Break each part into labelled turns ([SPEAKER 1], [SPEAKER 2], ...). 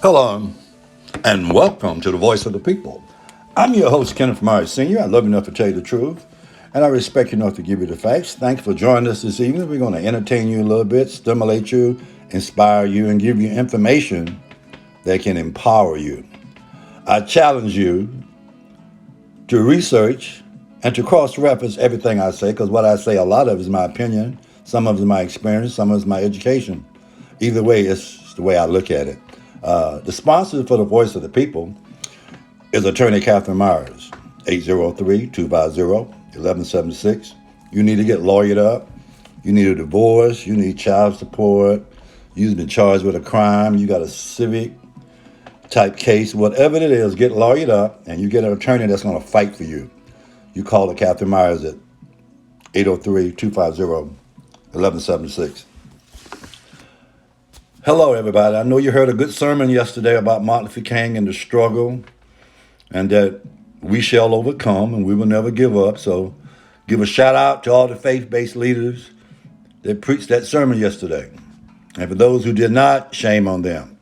[SPEAKER 1] Hello, and welcome to the Voice of the People. I'm your host, Kenneth Myers Sr. I love you enough to tell you the truth, and I respect you enough to give you the facts. Thanks for joining us this evening. We're going to entertain you a little bit, stimulate you, inspire you, and give you information that can empower you. I challenge you to research and to cross-reference everything I say, because what I say, a lot of it is my opinion, some of it is my experience, some of it is my education. Either way, it's the way I look at it. The sponsor for the Voice of the People is Attorney Catherine Myers, 803-250-1176. You need to get lawyered up. You need a divorce. You need child support. You've been charged with a crime. You got a civic type case. Whatever it is, get lawyered up, and you get an attorney that's going to fight for you. You call the Catherine Myers at 803-250-1176. Hello, everybody. I know you heard a good sermon yesterday about Martin Luther King and the struggle, and that we shall overcome and we will never give up. So give a shout out to all the faith-based leaders that preached that sermon yesterday. And for those who did not, shame on them.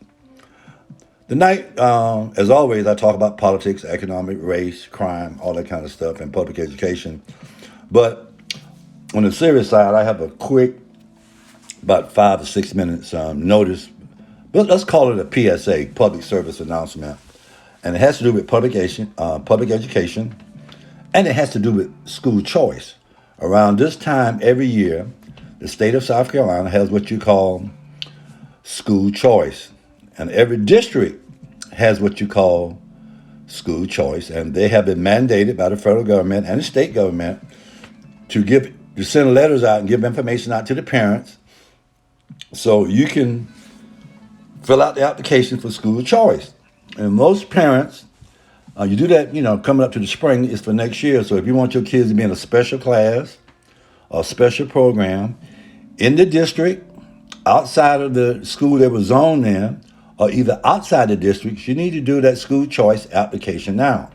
[SPEAKER 1] Tonight, as always, I talk about politics, economic, race, crime, all that kind of stuff, and public education. But on the serious side, I have a quick, about 5 to 6 minutes notice. But let's call it a PSA, public service announcement. And it has to do with public education, and it has to do with school choice. Around this time every year, the state of South Carolina has what you call school choice. And every district has what you call school choice. And they have been mandated by the federal government and the state government to send letters out and give information out to the parents so you can fill out the application for school choice. And most parents, you do that, coming up to the spring, is for next year. So if you want your kids to be in a special class or special program in the district, outside of the school they were zoned in, or either outside the districts, you need to do that school choice application now.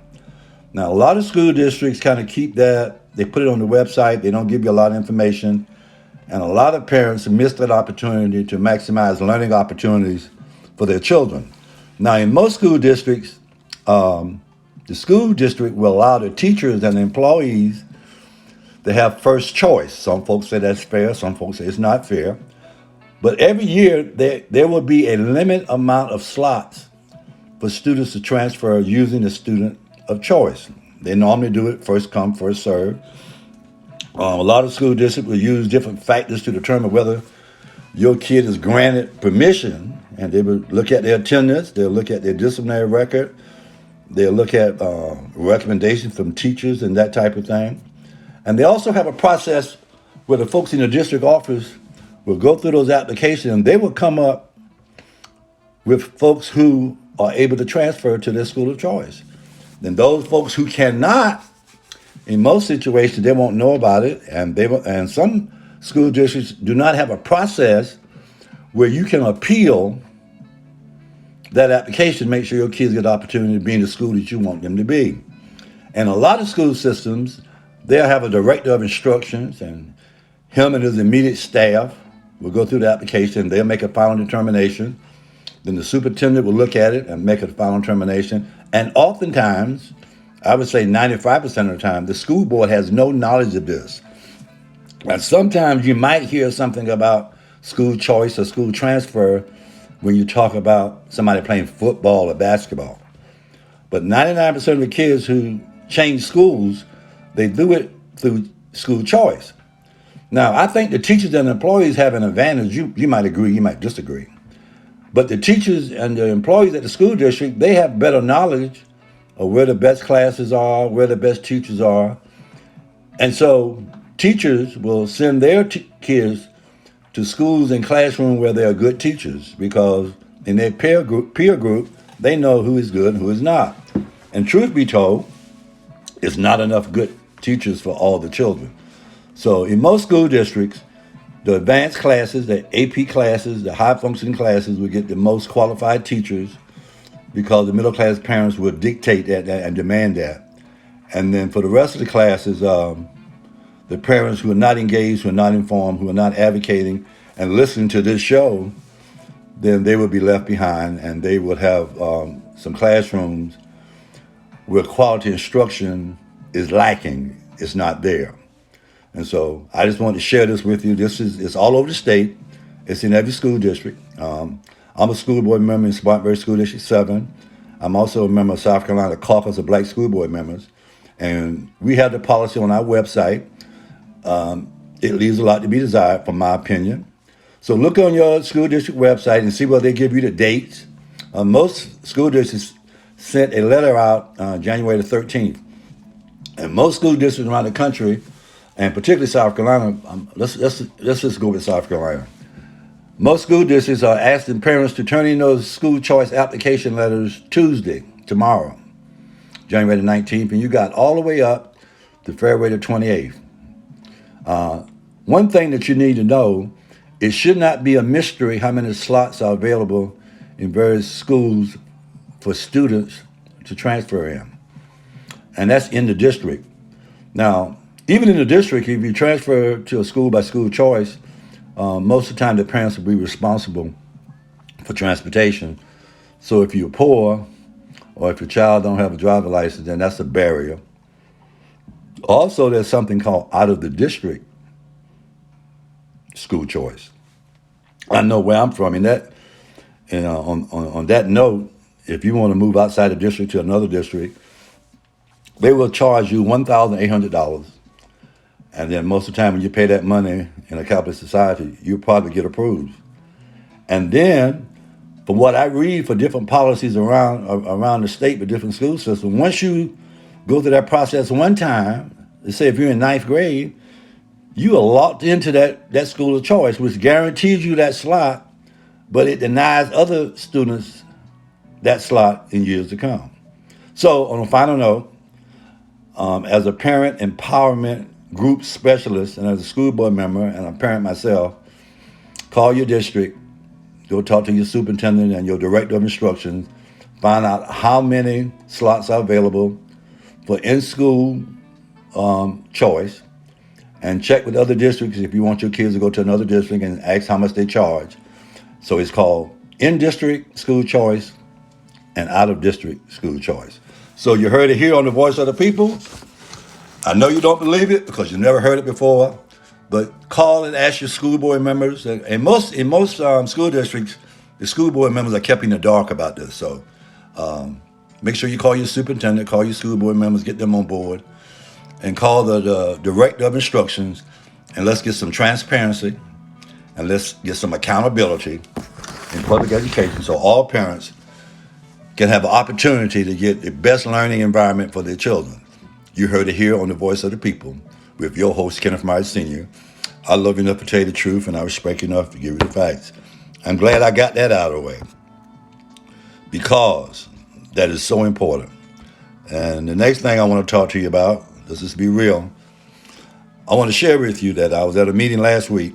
[SPEAKER 1] Now, a lot of school districts kind of keep that, they put it on the website, they don't give you a lot of information, and a lot of parents miss that opportunity to maximize learning opportunities for their children. Now, in most school districts, the school district will allow the teachers and the employees to have first choice. Some folks say that's fair, some folks say it's not fair. But every year, there will be a limited amount of slots for students to transfer using the student of choice. They normally do it first come, first serve. A lot of school districts will use different factors to determine whether your kid is granted permission, and they will look at their attendance, they'll look at their disciplinary record, they'll look at recommendations from teachers and that type of thing. And they also have a process where the folks in the district office will go through those applications, and they will come up with folks who are able to transfer to their school of choice. Then those folks who cannot, in most situations, they won't know about it, and some school districts do not have a process where you can appeal that application, make sure your kids get the opportunity to be in the school that you want them to be. And a lot of school systems, they'll have a director of instructions, and him and his immediate staff will go through the application. They'll make a final determination. Then the superintendent will look at it and make a final determination. And oftentimes, I would say 95% of the time, the school board has no knowledge of this. And sometimes you might hear something about school choice or school transfer when you talk about somebody playing football or basketball. But 99% of the kids who change schools, they do it through school choice. Now, I think the teachers and employees have an advantage. You might agree, you might disagree. But the teachers and the employees at the school district, they have better knowledge of where the best classes are, where the best teachers are. And so teachers will send their kids to schools and classrooms where there are good teachers, because in their peer group, they know who is good and who is not. And truth be told, it's not enough good teachers for all the children. So in most school districts, the advanced classes, the AP classes, the high functioning classes will get the most qualified teachers, because the middle class parents will dictate that and demand that. And then for the rest of the classes, the parents who are not engaged, who are not informed, who are not advocating and listening to this show, then they would be left behind, and they would have some classrooms where quality instruction is lacking. It's not there. And so I just wanted to share this with you. It's all over the state. It's in every school district. I'm a school board member in Spartanburg School District 7. I'm also a member of South Carolina Caucus of Black School Board Members. And we have the policy on our website. It leaves a lot to be desired, from my opinion. So look on your school district website and see where they give you the dates. Most school districts sent a letter out January the 13th. And most school districts around the country, and particularly South Carolina, let's just go with South Carolina. Most school districts are asking parents to turn in those school choice application letters Tuesday, tomorrow, January the 19th, and you got all the way up to February the 28th. One thing that you need to know, it should not be a mystery how many slots are available in various schools for students to transfer in. And that's in the district. Now, even in the district, if you transfer to a school by school choice, most of the time the parents will be responsible for transportation. So if you're poor, or if your child don't have a driver's license, then that's a barrier. Also, there's something called out of the district school choice. I know where I'm from. On that note, if you want to move outside the district to another district, they will charge you $1,800. And then most of the time when you pay that money in a capitalist society, you'll probably get approved. And then, from what I read for different policies around the state with different school systems, once you go through that process one time, let's say if you're in ninth grade, you are locked into that school of choice, which guarantees you that slot, but it denies other students that slot in years to come. So on a final note, as a parent empowerment group specialist and as a school board member and a parent myself, call your district, go talk to your superintendent and your director of instruction, find out how many slots are available for in-school choice, and check with other districts if you want your kids to go to another district, and ask how much they charge. So it's called in-district school choice and out-of-district school choice. So you heard it here on the Voice of the People. I know you don't believe it because you never heard it before, but call and ask your school board members. And in most school districts, the school board members are kept in the dark about this. So make sure you call your superintendent, call your school board members, get them on board, and call the director of instructions, and let's get some transparency and let's get some accountability in public education so all parents can have an opportunity to get the best learning environment for their children. You heard it here on the Voice of the People with your host, Kenneth Myers Sr. I love you enough to tell you the truth, and I respect you enough to give you the facts. I'm glad I got that out of the way because that is so important. And the next thing I want to talk to you about, let's just be real, I want to share with you that I was at a meeting last week,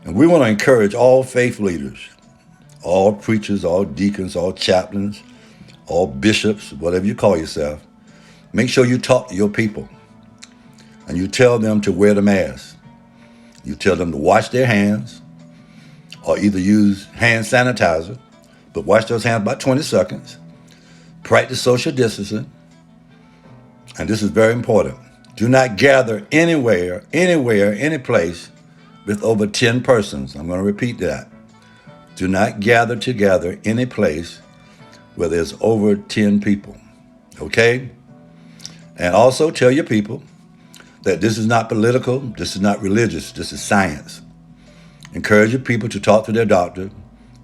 [SPEAKER 1] and we want to encourage all faith leaders, all preachers, all deacons, all chaplains, all bishops, whatever you call yourself. Make sure you talk to your people and you tell them to wear the mask. You tell them to wash their hands or either use hand sanitizer, but wash those hands about 20 seconds. Practice social distancing. And this is very important. Do not gather anywhere, any place with over 10 persons. I'm going to repeat that. Do not gather together any place where there's over 10 people. Okay? And also tell your people that this is not political, this is not religious, this is science. Encourage your people to talk to their doctor,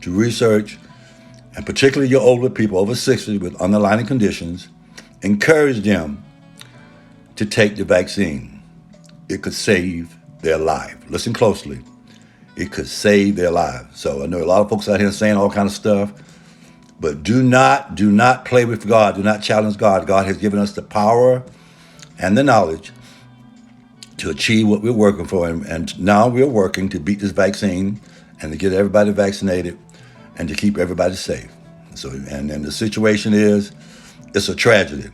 [SPEAKER 1] to research, and particularly your older people over 60 with underlying conditions, encourage them to take the vaccine. It could save their life. Listen closely. It could save their lives. So I know a lot of folks out here saying all kind of stuff, but do not play with God. Do not challenge God. God has given us the power and the knowledge to achieve what we're working for. And now we're working to beat this vaccine and to get everybody vaccinated and to keep everybody safe. So, and the situation is, it's a tragedy.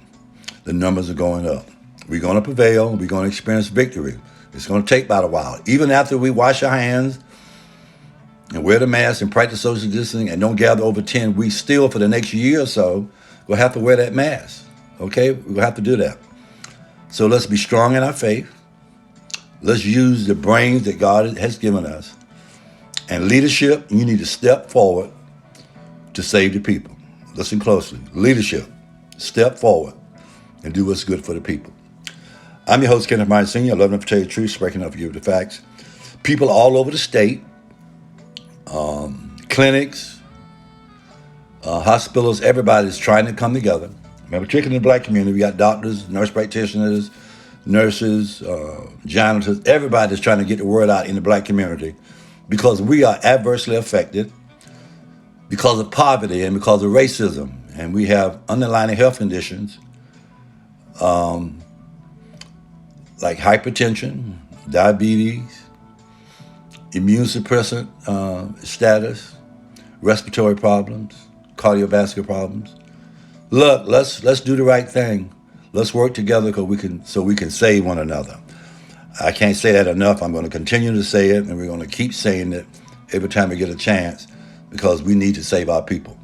[SPEAKER 1] The numbers are going up. We're going to prevail. We're going to experience victory. It's going to take about a while. Even after we wash our hands and wear the mask and practice social distancing and don't gather over 10 weeks still for the next year or so, we'll have to wear that mask. Okay? We'll have to do that. So let's be strong in our faith. Let's use the brains that God has given us. And leadership, you need to step forward to save the people. Listen closely. Leadership, step forward and do what's good for the people. I'm your host, Kenneth Myers Sr. I love enough to tell you the truth, speaking up for you the facts. People all over the state, clinics, hospitals, everybody's trying to come together. Remember, particularly in the black community, we got doctors, nurse practitioners, nurses, janitors. Everybody's trying to get the word out in the black community because we are adversely affected because of poverty and because of racism. And we have underlying health conditions like hypertension, diabetes, immune suppressant status, respiratory problems, cardiovascular problems. Look, let's do the right thing. Let's work together so we can save one another. I can't say that enough. I'm going to continue to say it, and we're going to keep saying it every time we get a chance because we need to save our people.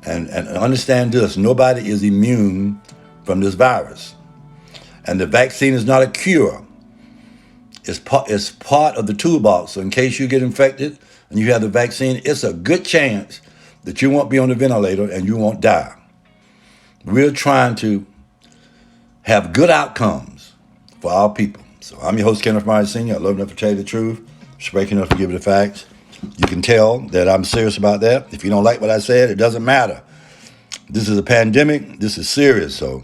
[SPEAKER 1] And understand this, nobody is immune from this virus. And the vaccine is not a cure. It's part of the toolbox. So in case you get infected and you have the vaccine, it's a good chance that you won't be on the ventilator and you won't die. We're trying to have good outcomes for our people. So I'm your host, Kenneth Myers Sr. I love enough to tell you the truth, speaking enough to give you the facts. You can tell that I'm serious about that. If you don't like what I said, it doesn't matter. This is a pandemic. This is serious. So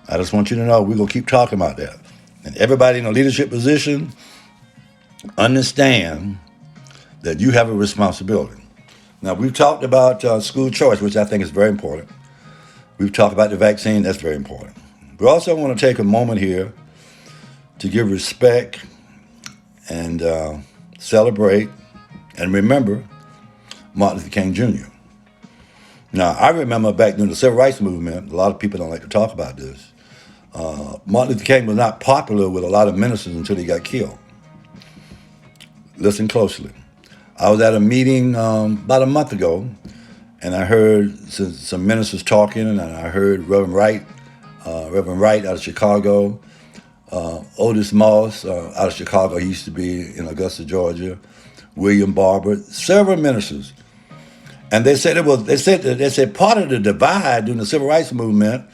[SPEAKER 1] I just want you to know we're going to keep talking about that. And everybody in a leadership position, understand that you have a responsibility. Now, we've talked about school choice, which I think is very important. We've talked about the vaccine. That's very important. We also want to take a moment here to give respect and celebrate and remember Martin Luther King Jr. Now, I remember back during the Civil Rights Movement, a lot of people don't like to talk about this. Martin Luther King was not popular with a lot of ministers until he got killed. Listen closely. I was at a meeting about a month ago, and I heard some ministers talking, and I heard Reverend Wright out of Chicago, Otis Moss out of Chicago. He used to be in Augusta, Georgia. William Barber, several ministers, and they said part of the divide during the Civil Rights Movement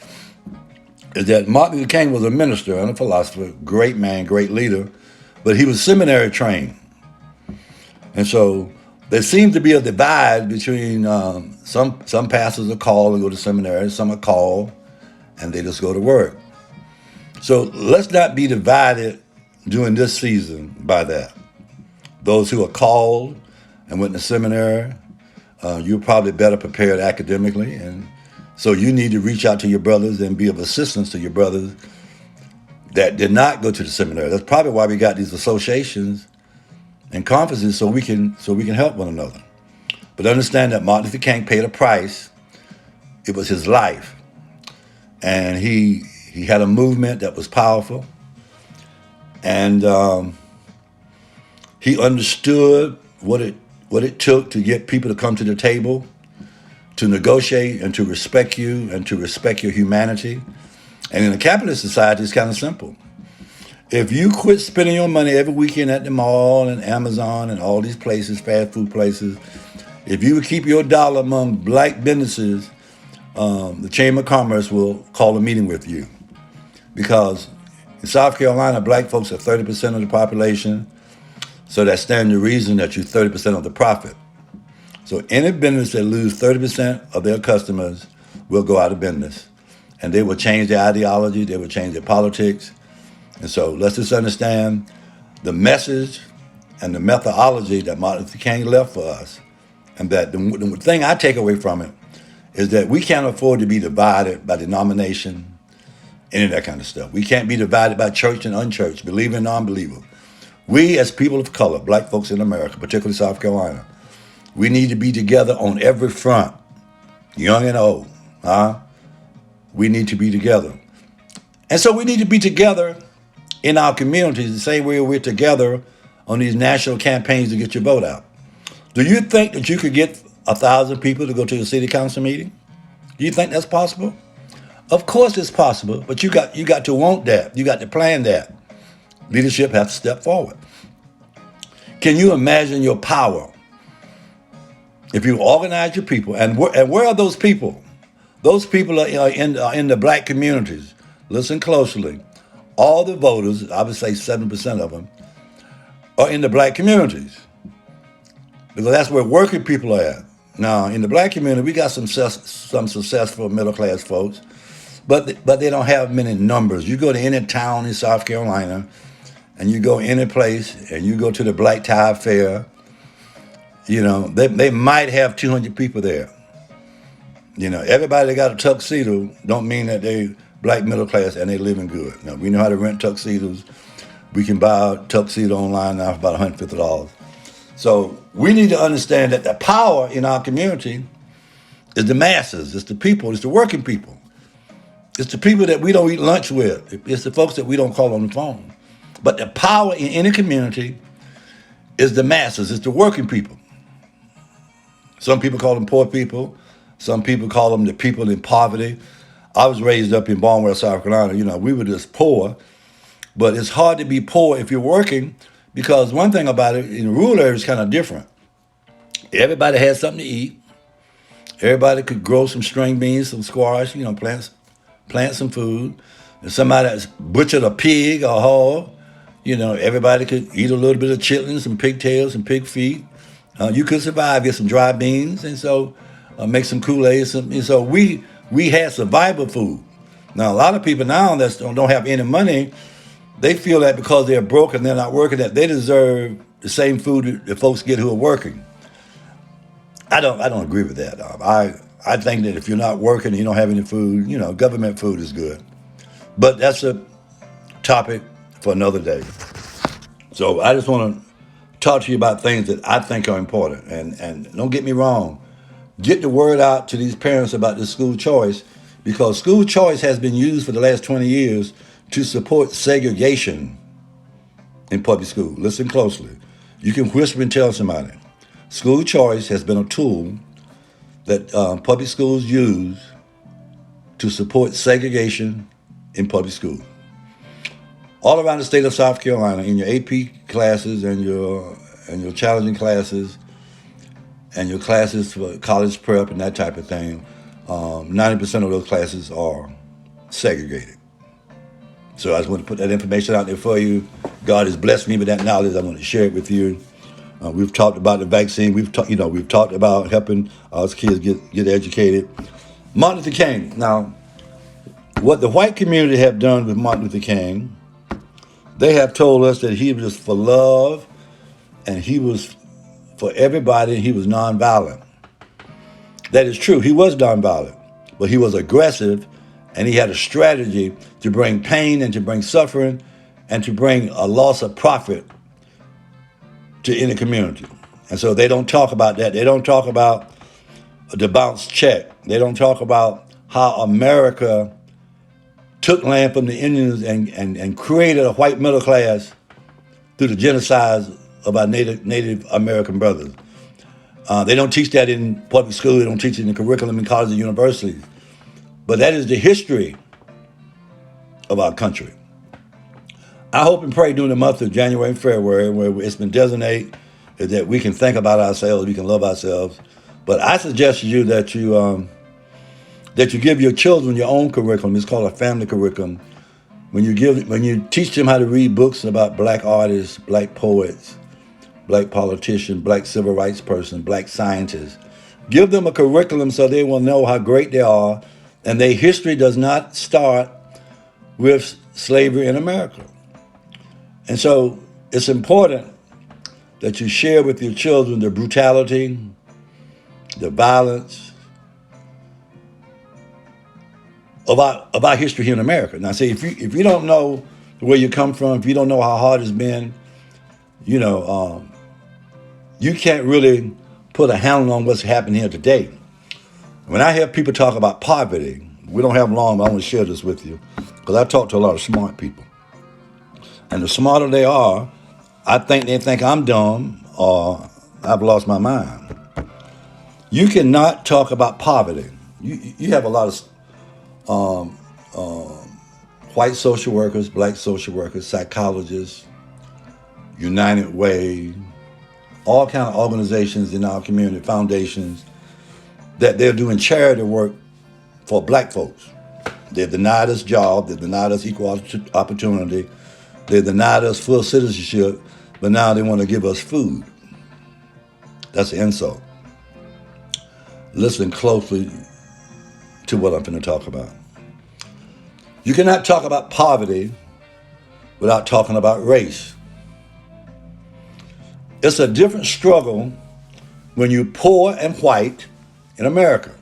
[SPEAKER 1] is that Martin Luther King was a minister and a philosopher, great man, great leader, but he was seminary trained. And so there seemed to be a divide between some pastors are called and go to seminary, some are called and they just go to work. So let's not be divided during this season by that. Those who are called and went to seminary, you're probably better prepared academically, and so you need to reach out to your brothers and be of assistance to your brothers that did not go to the seminary. That's probably why we got these associations and conferences so we can help one another. But understand that Martin Luther King paid a price. It was his life, and he had a movement that was powerful, and he understood what it took to get people to come to the table, to negotiate and to respect you and to respect your humanity. And in a capitalist society, it's kind of simple. If you quit spending your money every weekend at the mall and Amazon and all these places, fast food places, if you would keep your dollar among black businesses, the Chamber of Commerce will call a meeting with you. Because in South Carolina, black folks are 30% of the population. So that stands to reason that you're 30% of the profit. So any business that lose 30% of their customers will go out of business. And they will change their ideology, they will change their politics. And so let's just understand the message and the methodology that Martin Luther King left for us. And that the thing I take away from it is that we can't afford to be divided by denomination, any of that kind of stuff. We can't be divided by church and unchurched, believer and non-believer. We as people of color, black folks in America, particularly South Carolina, we need to be together on every front, young and old. We need to be together. And so we need to be together in our communities the same way we're together on these national campaigns to get your vote out. Do you think that you could get 1,000 people to go to the city council meeting? Do you think that's possible? Of course it's possible, but you got to want that. You got to plan that. Leadership has to step forward. Can you imagine your power if you organize your people? And where are those people? Those people are in the black communities. Listen closely. All the voters, I would say 7% of them, are in the black communities because that's where working people are at. Now, in the black community, we got some successful middle class folks, but they don't have many numbers. You go to any town in South Carolina, and you go any place, and you go to the Black Tie Fair. They might have 200 people there. Everybody that got a tuxedo don't mean that they black middle class and they living good. Now, we know how to rent tuxedos. We can buy a tuxedo online now for about $150. So we need to understand that the power in our community is the masses. It's the people. It's the working people. It's the people that we don't eat lunch with. It's the folks that we don't call on the phone. But the power in any community is the masses. It's the working people. Some people call them poor people. Some people call them the people in poverty. I was raised up in Barnwell, South Carolina. We were just poor. But it's hard to be poor if you're working because one thing about it, in the rural area, is kind of different. Everybody had something to eat. Everybody could grow some string beans, some squash, plant some food. If somebody that's butchered a pig or a hog, everybody could eat a little bit of chitlins, some pigtails, and pig feet. You could survive, get some dry beans, and so make some Kool-Aid. And so we had survival food. Now, a lot of people now that don't have any money, they feel that because they're broke and they're not working, that they deserve the same food that folks get who are working. I don't agree with that. I think that if you're not working and you don't have any food, government food is good. But that's a topic for another day. So I just want to talk to you about things that I think are important. And don't get me wrong, get the word out to these parents about this school choice because school choice has been used for the last 20 years to support segregation in public school. Listen closely. You can whisper and tell somebody. School choice has been a tool that public schools use to support segregation in public school. All around the state of South Carolina, in your AP classes and your challenging classes and your classes for college prep and that type of thing, 90% of those classes are segregated. So I just want to put that information out there for you. God has blessed me with that knowledge. I want to share it with you. We've talked about the vaccine. We've talked about helping us kids get educated. Martin Luther King. Now, what the white community have done with Martin Luther King, they have told us that he was for love and he was for everybody and he was nonviolent. That is true. He was nonviolent, but he was aggressive and he had a strategy to bring pain and to bring suffering and to bring a loss of profit to any community. And so they don't talk about that. They don't talk about the bounce check. They don't talk about how America took land from the Indians and created a white middle class through the genocide of our Native American brothers. They don't teach that in public school. They don't teach it in the curriculum in colleges and universities. But that is the history of our country. I hope and pray during the month of January and February, where it's been designated that we can think about ourselves, we can love ourselves. But I suggest to you that you give your children your own curriculum. It's called a family curriculum. When you teach them how to read books about black artists, black poets, black politicians, black civil rights person, black scientists, give them a curriculum so they will know how great they are, and their history does not start with slavery in America. And so it's important that you share with your children the brutality, the violence of our history here in America. Now, see, if you don't know where you come from, if you don't know how hard it's been, you can't really put a handle on what's happening here today. When I hear people talk about poverty, we don't have long, but I want to share this with you because I talk to a lot of smart people. And the smarter they are, I think they think I'm dumb or I've lost my mind. You cannot talk about poverty. You have a lot of white social workers, black social workers, psychologists, United Way, all kind of organizations in our community, foundations, that they're doing charity work for black folks. They've denied us jobs, they've denied us equal opportunity, they've denied us full citizenship, but now they want to give us food. That's an insult. Listen closely to what I'm going to talk about. You cannot talk about poverty without talking about race. It's a different struggle when you're poor and white in America.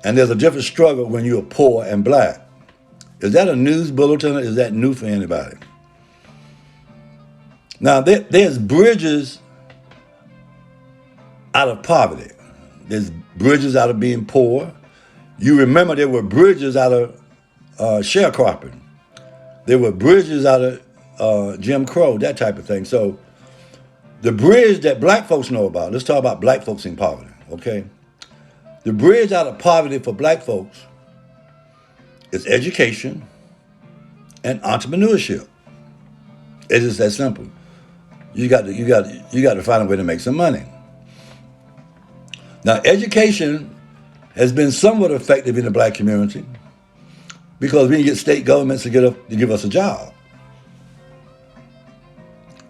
[SPEAKER 1] And there's a different struggle when you're poor and black. Is that a news bulletin or is that new for anybody? Now, there's bridges out of poverty. There's bridges out of being poor. You remember there were bridges out of sharecropping. There were bridges out of Jim Crow, that type of thing. So the bridge that black folks know about, let's talk about black folks in poverty, okay? The bridge out of poverty for black folks is education and entrepreneurship. It is that simple. You got to find a way to make some money. Now, education has been somewhat effective in the black community because we can get state governments to give us a job.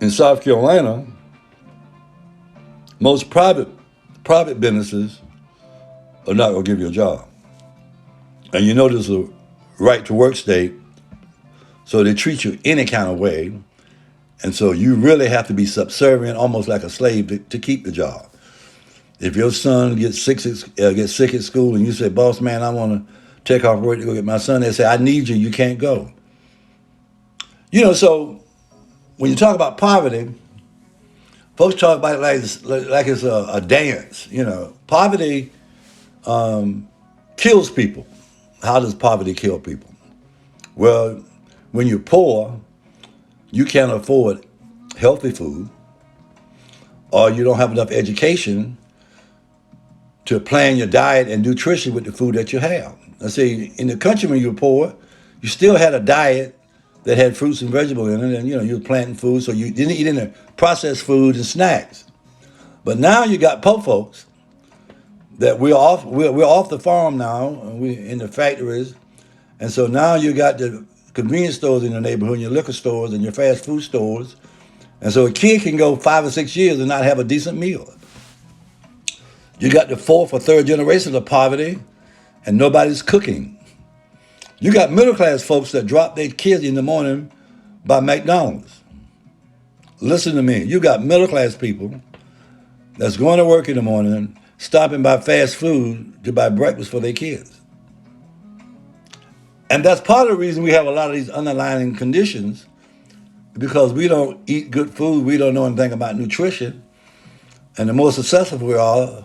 [SPEAKER 1] In South Carolina, most private businesses are not going to give you a job. And you know this is a right to work state, so they treat you any kind of way. And so you really have to be subservient, almost like a slave, to keep the job. If your son gets sick at school and you say, boss man, I want to take off work to go get my son, they say, I need you, you can't go. You know, so when you talk about poverty, folks talk about it like it's a dance. You know, poverty kills people. How does poverty kill people? Well, when you're poor, you can't afford healthy food, or you don't have enough education to plan your diet and nutrition with the food that you have. I say, in the country when you were poor, you still had a diet that had fruits and vegetables in it, and you were planting food, so you didn't eat any processed food and snacks. But now you got poor folks that we're off the farm now, and we're in the factories, and so now you got the convenience stores in the neighborhood, and your liquor stores and your fast food stores, and so a kid can go 5 or 6 years and not have a decent meal. You got the fourth or third generation of poverty, and nobody's cooking. You got middle class folks that drop their kids in the morning by McDonald's. Listen to me. You got middle class people that's going to work in the morning, stopping by fast food to buy breakfast for their kids. And that's part of the reason we have a lot of these underlying conditions, because we don't eat good food, we don't know anything about nutrition. And the more successful we are,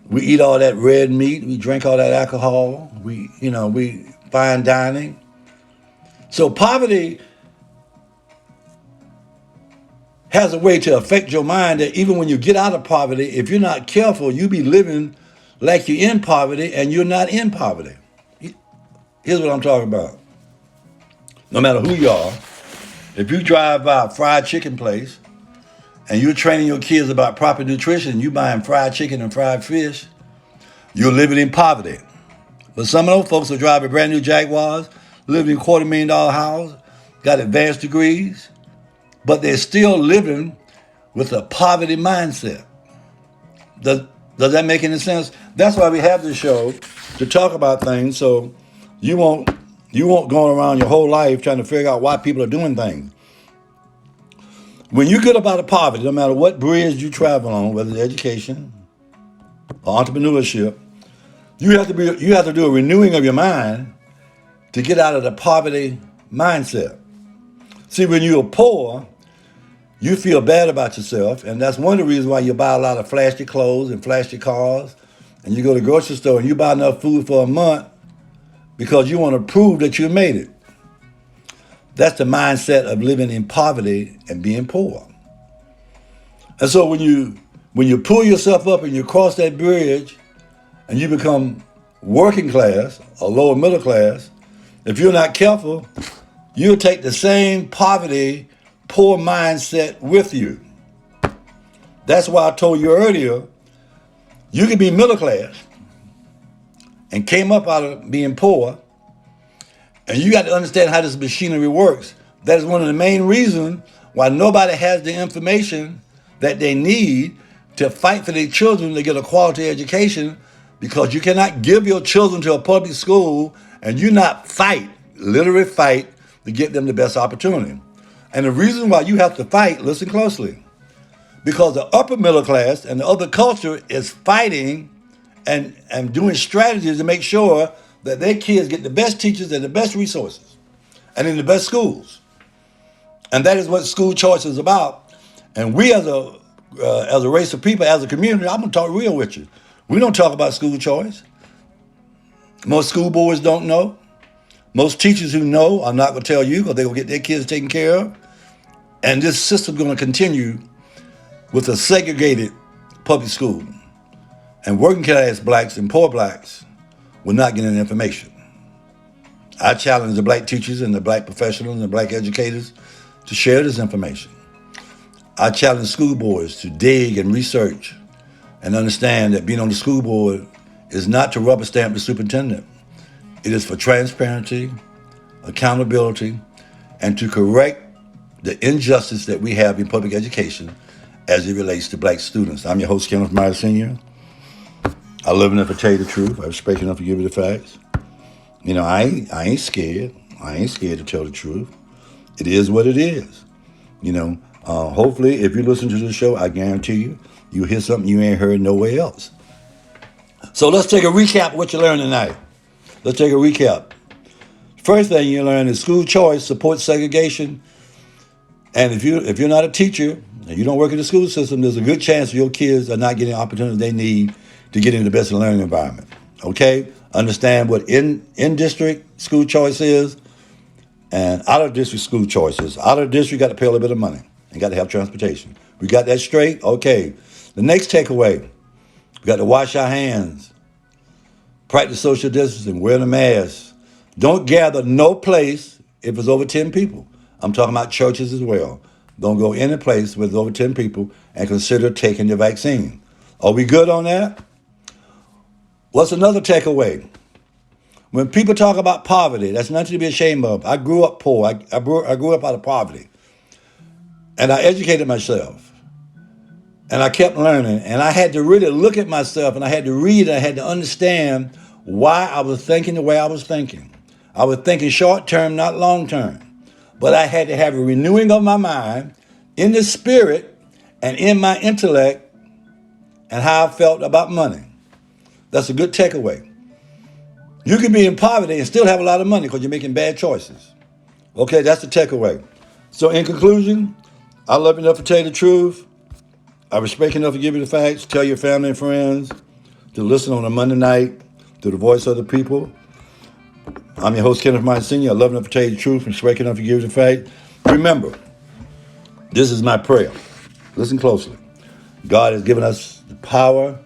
[SPEAKER 1] we eat all that red meat, we drink all that alcohol, we fine dining. So poverty has a way to affect your mind that even when you get out of poverty, if you're not careful, you be living like you're in poverty and you're not in poverty. Here's what I'm talking about. No matter who you are, if you drive by a fried chicken place and you're training your kids about proper nutrition, you buying fried chicken and fried fish, you're living in poverty. But some of those folks are driving brand new Jaguars, living in $250,000 house, got advanced degrees, but they're still living with a poverty mindset. Does that make any sense? That's why we have this show, to talk about things, so you won't go around your whole life trying to figure out why people are doing things. When you get up out of poverty, no matter what bridge you travel on, whether it's education or entrepreneurship, you have to do a renewing of your mind to get out of the poverty mindset. See, when you're poor, you feel bad about yourself, and that's one of the reasons why you buy a lot of flashy clothes and flashy cars, and you go to the grocery store and you buy enough food for a month because you want to prove that you made it. That's the mindset of living in poverty and being poor. And so when you pull yourself up and you cross that bridge and you become working class or lower middle class, if you're not careful, you'll take the same poverty, poor mindset with you. That's why I told you earlier, you can be middle class and came up out of being poor, and you got to understand how this machinery works. That is one of the main reasons why nobody has the information that they need to fight for their children to get a quality education, because you cannot give your children to a public school and you not fight, literally fight, to get them the best opportunity. And the reason why you have to fight, listen closely, because the upper middle class and the other culture is fighting and doing strategies to make sure that their kids get the best teachers and the best resources and in the best schools. And that is what school choice is about. And we as a race of people, as a community, I'm going to talk real with you. We don't talk about school choice. Most school boards don't know. Most teachers who know are not going to tell you, because they're going to get their kids taken care of. And this system is going to continue with a segregated public school. And working class blacks and poor blacks will not get any information. I challenge the black teachers and the black professionals and the black educators to share this information. I challenge school boards to dig and research and understand that being on the school board is not to rubber stamp the superintendent. It is for transparency, accountability, and to correct the injustice that we have in public education as it relates to black students. I'm your host, Kenneth Myers Sr. I live enough to tell you the truth. I respect enough to give you the facts. You know, I ain't scared. I ain't scared to tell the truth. It is what it is. You know, hopefully, if you listen to the show, I guarantee you, you'll hear something you ain't heard nowhere else. So let's take a recap of what you learned tonight. Let's take a recap. First thing you learn is school choice supports segregation. And if you're not a teacher and you don't work in the school system, there's a good chance your kids are not getting the opportunities they need to get into the best learning environment. Okay? Understand what in-district school choice is and out-of-district school choice is. Out-of-district, you got to pay a little bit of money and got to have transportation. We got that straight? Okay. The next takeaway, we got to wash our hands, practice social distancing, wear the mask. Don't gather no place if it's over 10 people. I'm talking about churches as well. Don't go any place with over 10 people and consider taking the vaccine. Are we good on that? What's another takeaway? When people talk about poverty, that's nothing to be ashamed of. I grew up poor. I grew up out of poverty. And I educated myself. And I kept learning. And I had to really look at myself, and I had to read, and I had to understand why I was thinking the way I was thinking. I was thinking short term, not long term. But I had to have a renewing of my mind in the spirit and in my intellect and how I felt about money. That's a good takeaway. You can be in poverty and still have a lot of money because you're making bad choices. Okay, that's the takeaway. So in conclusion, I love you enough to tell you the truth. I respect you enough to give you the facts. Tell your family and friends to listen on a Monday night to the voice of the people. I'm your host, Kenneth Myers Sr. I love enough to tell you the truth and respect enough to give you the fact. Remember, this is my prayer. Listen closely. God has given us the power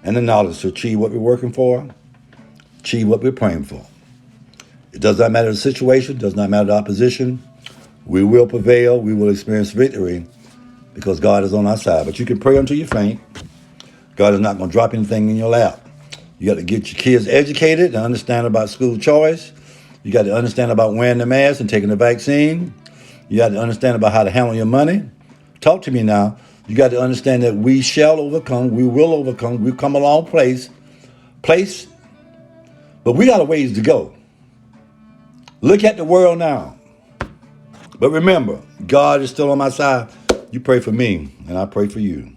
[SPEAKER 1] and the knowledge to achieve what we're working for, achieve what we're praying for. It does not matter the situation, does not matter the opposition. We will prevail, we will experience victory because God is on our side. But you can pray until you faint. God is not going to drop anything in your lap. You got to get your kids educated and understand about school choice. You got to understand about wearing the mask and taking the vaccine. You got to understand about how to handle your money. Talk to me now. You got to understand that we shall overcome. We will overcome. We've come a long place, but we got a ways to go. Look at the world now. But remember, God is still on my side. You pray for me, and I pray for you.